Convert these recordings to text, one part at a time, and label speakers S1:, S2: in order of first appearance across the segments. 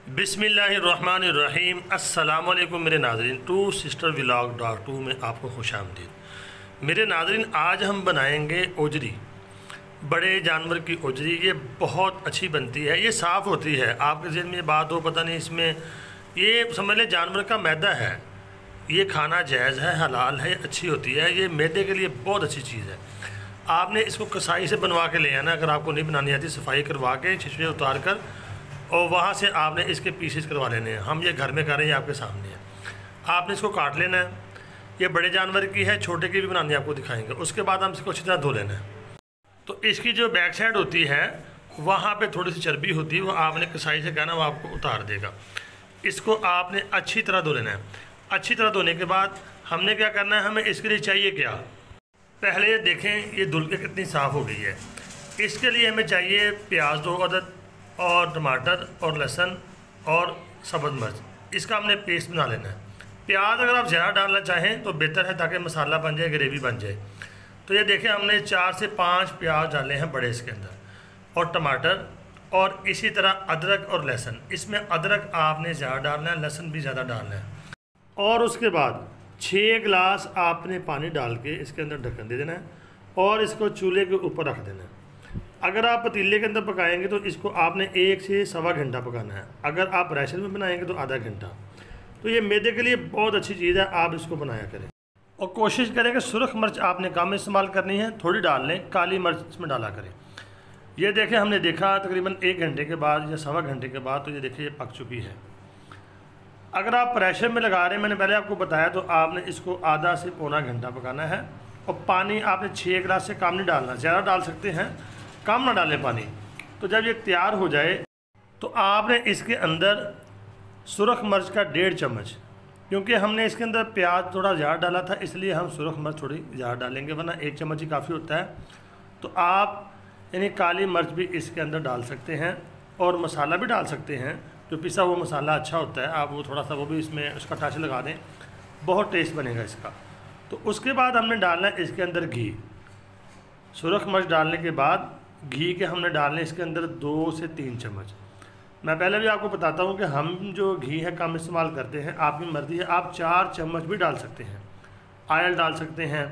S1: बिस्मिल्लाहिर्रहमानिर्रहीम। अस्सलाम वालेकुम मेरे नाज़रीन, टू सिस्टर व्लॉग.2 में आपको खुशामदीद। मेरे नाज़रीन, आज हम बनाएंगे ओजरी, बड़े जानवर की ओजरी। ये बहुत अच्छी बनती है, ये साफ़ होती है। आपके जहन में बात हो, पता नहीं इसमें, ये समझ लें जानवर का मैदा है। ये खाना जायज़ है, हलाल है, अच्छी होती है। ये मैदे के लिए बहुत अच्छी चीज़ है। आपने इसको कसाई से बनवा के ले आना। अगर आपको नहीं बनानी आती, सफाई करवा के छिछले उतार कर और वहाँ से आपने इसके पीसेस करवा लेने हैं। हम ये घर में कर रहे हैं, आपके सामने है। आपने इसको काट लेना है। ये बड़े जानवर की है, छोटे की भी बनानी आपको दिखाएंगे। उसके बाद हम इसको अच्छी तरह धो लेना है। तो इसकी जो बैक साइड होती है वहाँ पे थोड़ी सी चर्बी होती है, वो आपने कसाई से कहना, वो आपको उतार देगा। इसको आपने अच्छी तरह धो लेना है। अच्छी तरह धोने के बाद हमने क्या करना है, हमें इसके लिए चाहिए क्या, पहले ये देखें, ये धुल के कितनी साफ़ हो गई है। इसके लिए हमें चाहिए प्याज 2 अदद और टमाटर और लहसुन और सब्ज़ मिर्च। इसका हमने पेस्ट बना लेना है। प्याज अगर आप ज़्यादा डालना चाहें तो बेहतर है, ताकि मसाला बन जाए, ग्रेवी बन जाए। तो ये देखें, हमने 4 से 5 प्याज डाले हैं बड़े इसके अंदर, और टमाटर, और इसी तरह अदरक और लहसुन। इसमें अदरक आपने ज़्यादा डालना है, लहसुन भी ज़्यादा डालना है। और उसके बाद 6 गिलास आपने पानी डाल के इसके अंदर ढक्कन दे देना है और इसको चूल्हे के ऊपर रख देना है। अगर आप पतीले के अंदर पकाएंगे तो इसको आपने 1 से सवा घंटा पकाना है। अगर आप रैशन में बनाएंगे तो आधा घंटा। तो ये मैदे के लिए बहुत अच्छी चीज़ है, आप इसको बनाया करें। और कोशिश करें कि सुरख मिर्च आपने कम इस्तेमाल करनी है, थोड़ी डाल लें, काली मिर्च इसमें डाला करें। ये देखें, हमने देखा तकरीबन 1 घंटे के बाद या सवा घंटे के बाद, तो ये देखिए ये पक चुकी है। अगर आप प्रेशर में लगा रहे हैं, मैंने पहले आपको बताया, तो आपने इसको आधा से पौना घंटा पकाना है। और पानी आपने 6 गिलास से कम नहीं डालना, ज़्यादा डाल सकते हैं, कम ना डालें पानी। तो जब ये तैयार हो जाए तो आपने इसके अंदर सुरख मिर्च का 1.5 चम्मच, क्योंकि हमने इसके अंदर प्याज थोड़ा ज़्यादा डाला था, इसलिए हम सुरख मिर्च थोड़ी ज़्यादा डालेंगे, वरना 1 चम्मच ही काफ़ी होता है। तो आप यानी काली मिर्च भी इसके अंदर डाल सकते हैं, और मसाला भी डाल सकते हैं। जो पिसा हुआ मसाला अच्छा होता है, आप वो थोड़ा सा वो भी इसमें उसका टच लगा दें, बहुत टेस्ट बनेगा इसका। तो उसके बाद हमने डालना है इसके अंदर घी। सुरख मिर्च डालने के बाद घी के हमने डालने इसके अंदर 2 से 3 चम्मच। मैं पहले भी आपको बताता हूँ कि हम जो घी है कम इस्तेमाल करते हैं, आपकी मर्ज़ी है, आप 4 चम्मच भी डाल सकते हैं। ऑयल डाल सकते हैं,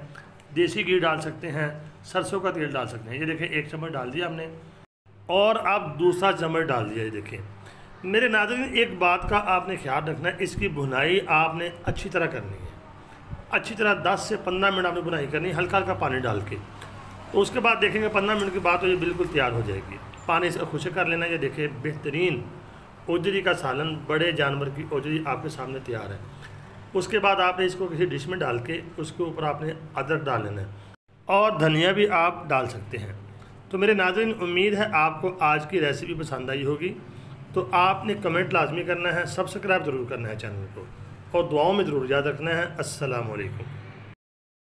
S1: देसी घी डाल सकते हैं, सरसों का तेल डाल सकते हैं। ये देखें, 1 चम्मच डाल दिया हमने, और अब दूसरा चम्मच डाल दिया। ये देखें मेरे नाज़रीन, एक बात का आपने ख्याल रखना है, इसकी भुनाई आपने अच्छी तरह करनी है। अच्छी तरह 10 से 15 मिनट आपने भुनाई करनी है, हल्का हल्का पानी डाल के। तो उसके बाद देखेंगे 15 मिनट के बाद तो ये बिल्कुल तैयार हो जाएगी। पानी से खुश कर लेना। ये देखिए, बेहतरीन ओजरी का सालन, बड़े जानवर की ओजरी आपके सामने तैयार है। उसके बाद आपने इसको किसी डिश में डाल के उसके ऊपर आपने अदरक डाल लेना है, और धनिया भी आप डाल सकते हैं। तो मेरे नाज़रीन, उम्मीद है आपको आज की रेसिपी पसंद आई होगी। तो आपने कमेंट लाजमी करना है, सब्सक्राइब ज़रूर करना है चैनल को, और दुआओं में ज़रूर याद रखना है। अस्सलाम वालेकुम।